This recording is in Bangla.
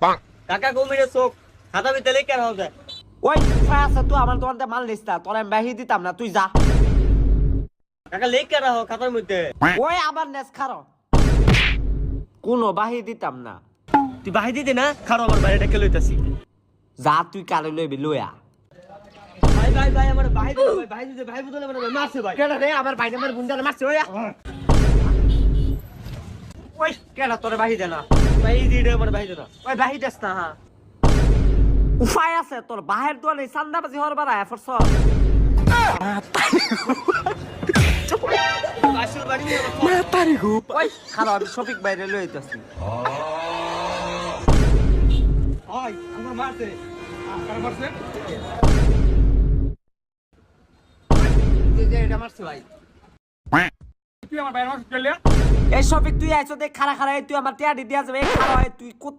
কাকা কুমিরের চোখ খাতা ভিতরে লিখে রাখা যায়। ওই ফায় আছে তুই আমার দোকানতে মাল নিস না, তোর আমি বাহি দিতাম না, তুই যা। কাকা লিখে রাখো খাতার মধ্যে। ওই আবার নেস খারো, কোনো বাহি দিতাম না। তুই বাহি দিতে না, খারো আমার বাইরে ডেকে লইতাছি। যা তুই কালে লইবি লইয়া। ভাই ভাই ভাই আমার বাহি দিতে ভাই, বাহি দিতে ভাই বুঝলে আমার মারছে ভাই। কেন রে আমার ভাই আমার বুন্দালে মারছে ওই ওই কেন তোর বাহি দে না, বাহি দিতে আমার বাহি দিতে। ওই বাহি দেস না। হ্যাঁ উপায় আছে তোর বাহির দোয়ালে চান্দাবাজি হওয়ার বারা এফরস। আসল বাড়ি মাতারি গুপ ওই খারাপ আমি শফিক বাইরে লই আইতাছি। ওই আমার মারছে। কার মারছে? যে এটা মারছে ভাই। তুই আমার বাইরে মারছিস? এই শফিক তুই আইছো দেখ খারা খারা তুই আমার টিয়াডি দিয়া যাবে, এই খারা তুই কত